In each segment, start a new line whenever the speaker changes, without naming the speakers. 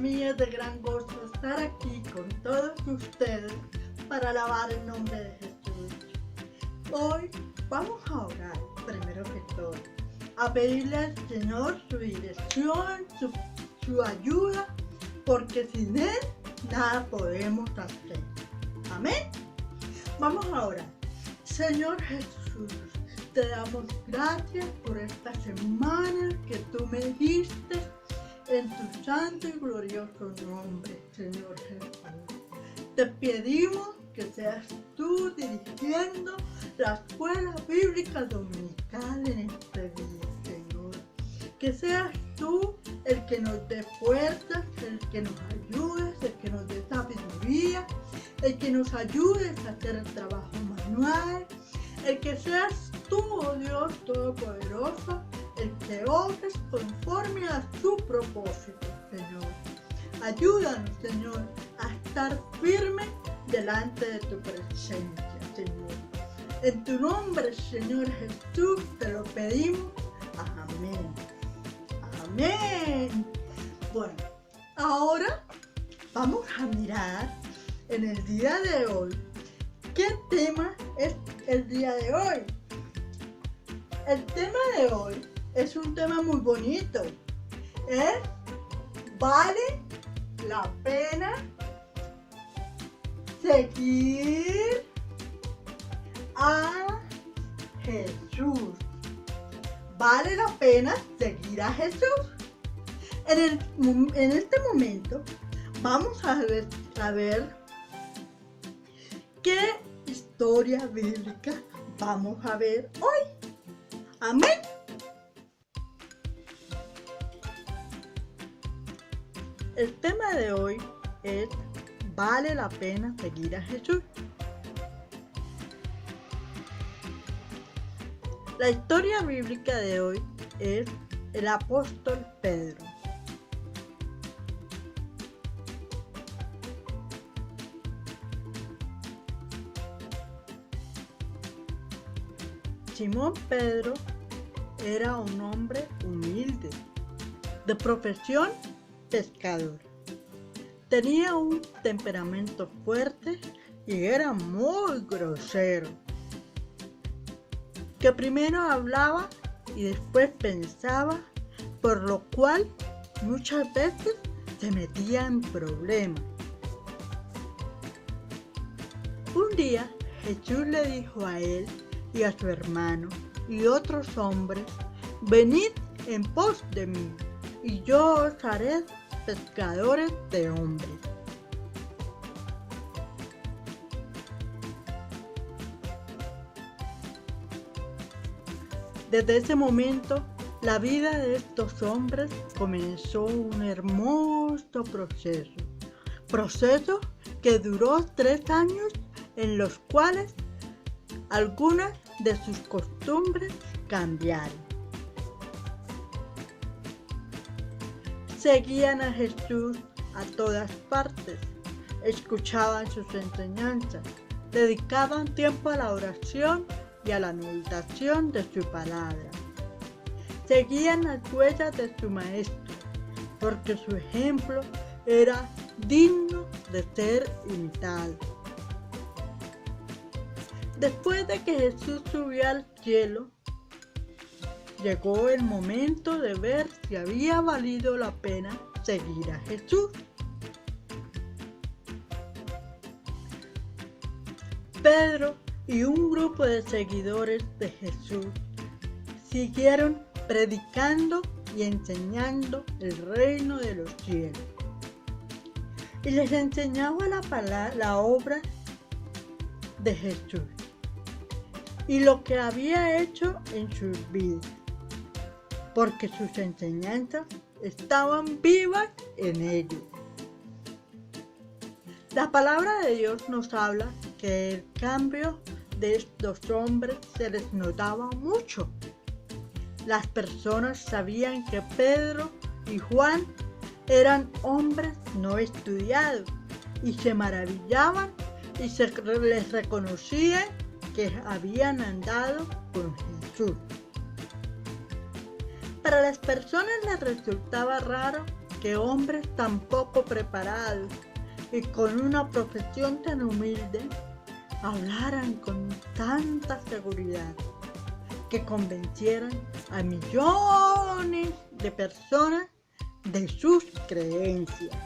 mí es de gran gozo estar aquí con todos ustedes para alabar el nombre de Jesús. Hoy vamos a orar, primero que todo, a pedirle al Señor su dirección, su ayuda, porque sin Él nada podemos hacer. Amén. Vamos a orar. Señor Jesús, te damos gracias por esta semana que tú me diste en tu santo y glorioso nombre, Señor Jesús. Te pedimos que seas tú dirigiendo la escuela bíblica dominical en este día, Señor. Que seas tú el que nos dé fuerzas, el que nos ayudes, el que nos dé sabiduría, el que nos ayudes a hacer el trabajo manual, el que seas tú, oh Dios Todopoderoso, el que obres conforme a su propósito, Señor. Ayúdanos, Señor, a estar firmes delante de tu presencia, Señor. En tu nombre, Señor Jesús, te lo pedimos. Amén. Amén. Bueno, ahora vamos a mirar en el día de hoy qué tema es el día de hoy. El tema de hoy es un tema muy bonito. ¿Vale la pena seguir a Jesús? ¿Vale la pena seguir a Jesús? En este momento vamos a ver qué historia bíblica vamos a ver hoy. Amén. El tema de hoy es ¿vale la pena seguir a Jesús? La historia bíblica de hoy es el apóstol Pedro. Simón Pedro era un hombre humilde, de profesión pescador. Tenía un temperamento fuerte y era muy grosero, que primero hablaba y después pensaba, por lo cual muchas veces se metía en problemas. Un día Jesús le dijo a él y a su hermano y otros hombres: venid en pos de mí, y yo os haré pescadores de hombres. Desde ese momento, la vida de estos hombres comenzó un hermoso proceso que duró 3 años, en los cuales algunas de sus costumbres cambiaron. Seguían a Jesús a todas partes, escuchaban sus enseñanzas, dedicaban tiempo a la oración y a la meditación de su palabra. Seguían las huellas de su maestro, porque su ejemplo era digno de ser imitado. Después de que Jesús subió al cielo, llegó el momento de ver si había valido la pena seguir a Jesús. Pedro y un grupo de seguidores de Jesús siguieron predicando y enseñando el reino de los cielos. Y les enseñaba la obra de Jesús y lo que había hecho en sus vidas, porque sus enseñanzas estaban vivas en ellos. La palabra de Dios nos habla que el cambio de estos hombres se les notaba mucho. Las personas sabían que Pedro y Juan eran hombres no estudiados y se maravillaban y les reconocían que habían andado con Jesús. Para las personas les resultaba raro que hombres tan poco preparados y con una profesión tan humilde hablaran con tanta seguridad que convencieran a millones de personas de sus creencias.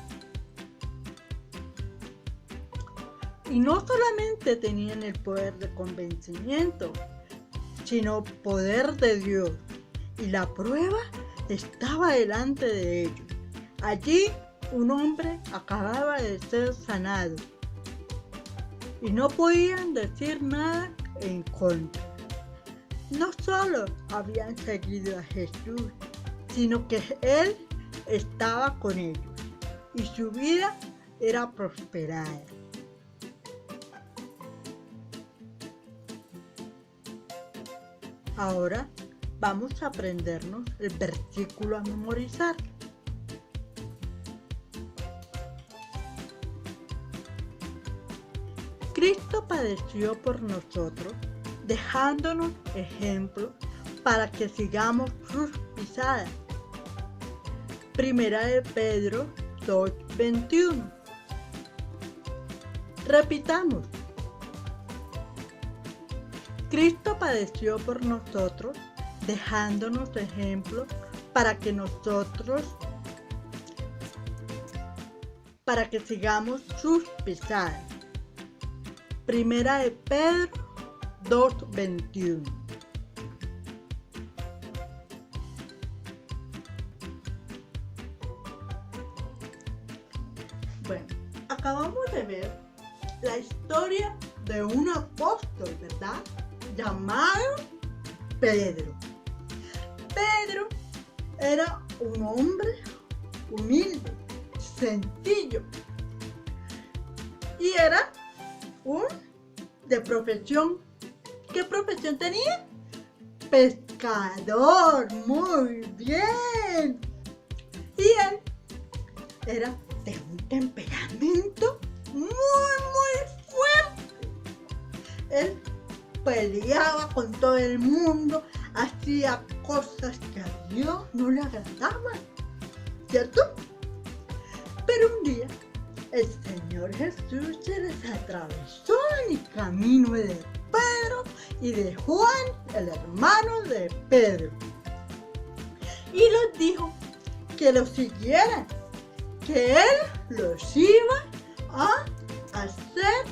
Y no solamente tenían el poder de convencimiento, sino poder de Dios. Y la prueba estaba delante de ellos. Allí un hombre acababa de ser sanado y no podían decir nada en contra. No solo habían seguido a Jesús, sino que Él estaba con ellos y su vida era prosperada. Ahora vamos a aprendernos el versículo a memorizar. Cristo padeció por nosotros, dejándonos ejemplo para que sigamos sus pisadas. Primera de Pedro 2:21. Repitamos. Cristo padeció por nosotros, dejándonos ejemplo para que sigamos sus pisadas. Primera de Pedro 2:21. Bueno, acabamos de ver la historia de un apóstol, ¿verdad? Llamado Pedro. Pedro era un hombre humilde, sencillo, y era de profesión. ¿Qué profesión tenía? Pescador. Muy bien. Y él era de un temperamento muy fuerte. Él peleaba con todo el mundo, hacía cosas que a Dios no le agradaban, ¿cierto? Pero un día el Señor Jesús se les atravesó en el camino de Pedro y de Juan, el hermano de Pedro, y les dijo que lo siguieran, que Él los iba a hacer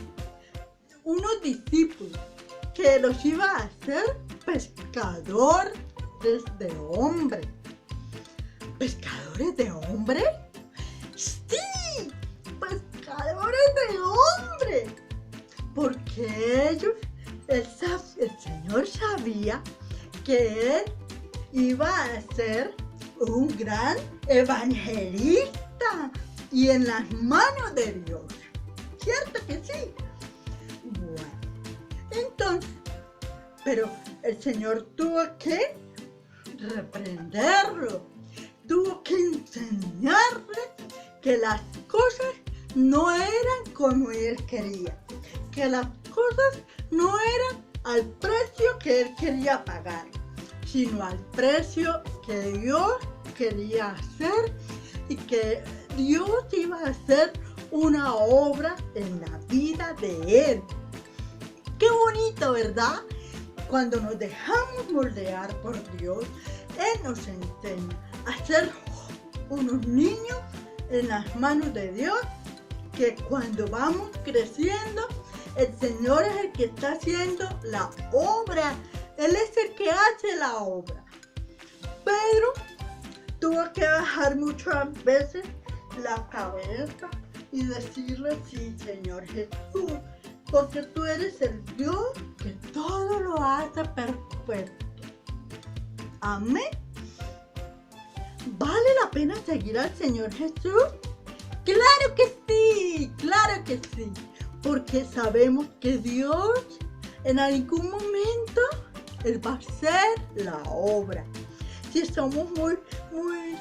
unos discípulos, que los iba a hacer pescadores de hombres. ¿Pescadores de hombres? ¡Sí! ¡Pescadores de hombres! Porque el Señor sabía que Él iba a ser un gran evangelista y en las manos de Dios. ¿Cierto que sí? Bueno, entonces, pero el Señor tuvo que reprenderlo, tuvo que enseñarle que las cosas no eran como Él quería, que las cosas no eran al precio que Él quería pagar, sino al precio que Dios quería hacer y que Dios iba a hacer una obra en la vida de Él. ¡Qué bonito!, ¿verdad? Cuando nos dejamos moldear por Dios, Él nos enseña a ser unos niños en las manos de Dios, que cuando vamos creciendo, el Señor es el que está haciendo la obra. Él es el que hace la obra. Pedro tuvo que bajar muchas veces la cabeza y decirle: sí, Señor Jesús, porque tú eres el Dios que todo lo hace perfecto. Amén. ¿Vale la pena seguir al Señor Jesús? ¡Claro que sí! ¡Claro que sí! Porque sabemos que Dios en algún momento Él va a hacer la obra. Si somos muy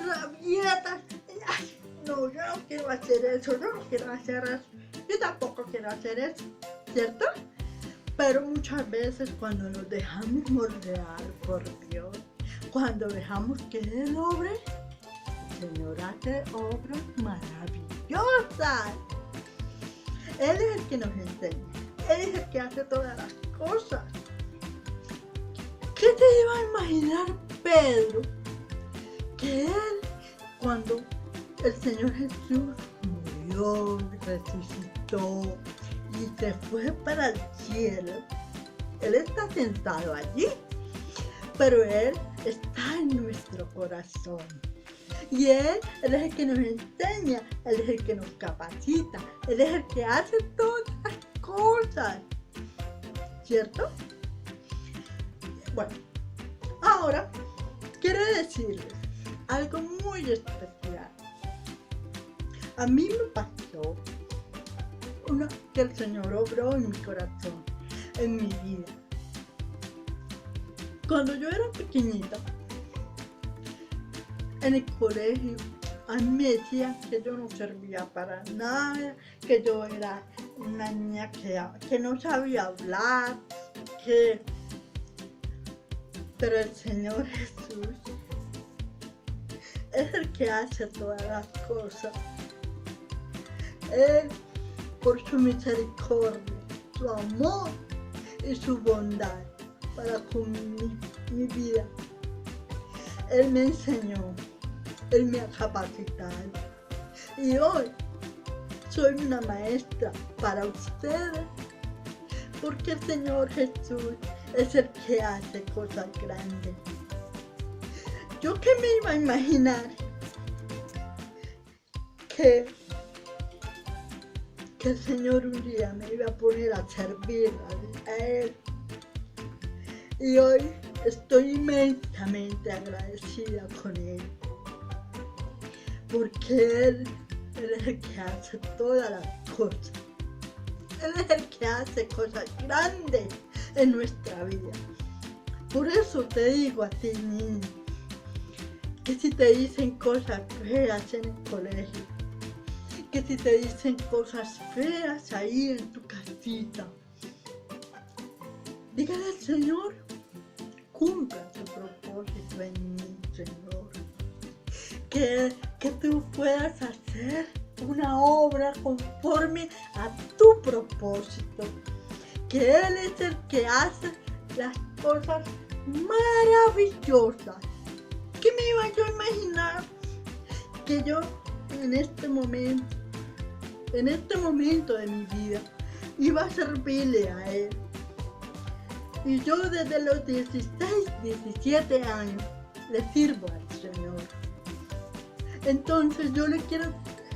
rabietas, ay, no, yo no quiero hacer eso, yo no quiero hacer eso, yo tampoco quiero hacer eso, ¿cierto? Pero muchas veces cuando nos dejamos moldear por Dios, cuando dejamos que Él obre, Señor hace obras maravillosas. Él es el que nos enseña. Él es el que hace todas las cosas. ¿Qué te iba a imaginar, Pedro? Que él, cuando el Señor Jesús murió, resucitó y se fue para el cielo, Él está sentado allí, pero Él está en nuestro corazón. Y Él es el que nos enseña, Él es el que nos capacita, Él es el que hace todas las cosas. ¿Cierto? Bueno, ahora quiero decirles algo muy especial. A mí me pasó que el Señor obró en mi corazón, en mi vida. Cuando yo era pequeñita, en el colegio, a mí me decían que yo no servía para nada, que yo era una niña que no sabía hablar, pero el Señor Jesús es el que hace todas las cosas. Él, por su misericordia, su amor y su bondad para con mi vida, Él me enseñó, Él me ha capacitado. Y hoy soy una maestra para ustedes, porque el Señor Jesús es el que hace cosas grandes. Yo que me iba a imaginar que el Señor un día me iba a poner a servir a Él. Y hoy estoy inmensamente agradecida con Él, porque Él es el que hace todas las cosas. Él es el que hace cosas grandes en nuestra vida. Por eso te digo a ti, niño, que si te dicen cosas feas en el colegio, que si te dicen cosas feas ahí en tu casita, dígale al Señor, cumpla su propósito en mí, Señor. Que tú puedas hacer una obra conforme a tu propósito. Que Él es el que hace las cosas maravillosas. ¿Qué me iba yo a imaginar? Que yo en este momento de mi vida, iba a servirle a Él. Y yo desde los 16, 17 años le sirvo al Señor. Entonces yo le quiero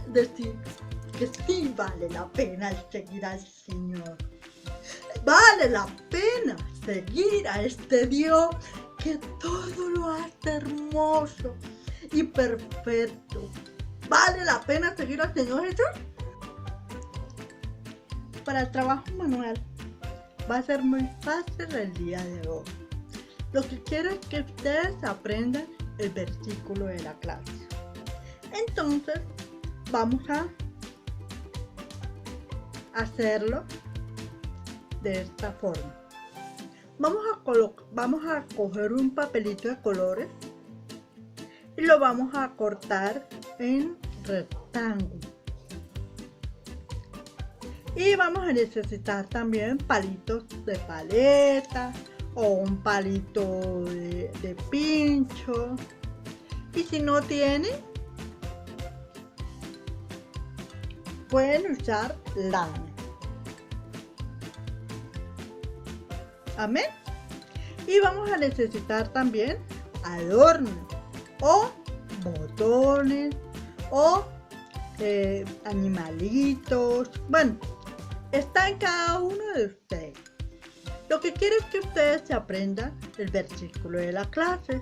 decir que sí vale la pena seguir al Señor. Vale la pena seguir a este Dios que todo lo hace hermoso y perfecto. ¿Vale la pena seguir al Señor Jesús? Para el trabajo manual va a ser muy fácil el día de hoy. Lo que quiero es que ustedes aprendan el versículo de la clase. Entonces, vamos a hacerlo de esta forma. Vamos a coger un papelito de colores y lo vamos a cortar en rectángulo. Y vamos a necesitar también palitos de paleta o un palito de pincho. Y si no tienen, pueden usar lana. Amén. Y vamos a necesitar también adornos o botones o animalitos. Bueno, está en cada uno de ustedes. Lo que quiero es que ustedes se aprendan el versículo de la clase.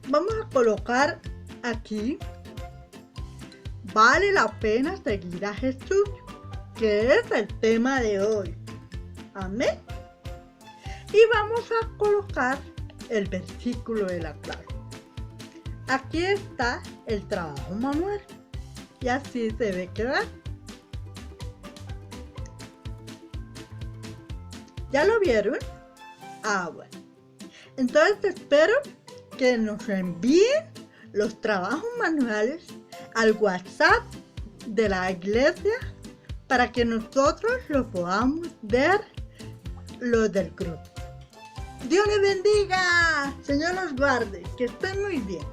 Vamos a colocar aquí: vale la pena seguir a Jesús, que es el tema de hoy. Amén. Y vamos a colocar el versículo de la clase. Aquí está el trabajo manual. Y así se debe quedar. ¿Ya lo vieron? Bueno. Entonces espero que nos envíen los trabajos manuales al WhatsApp de la iglesia para que nosotros lo podamos ver los del grupo. Dios les bendiga, Señor los guarde, que estén muy bien.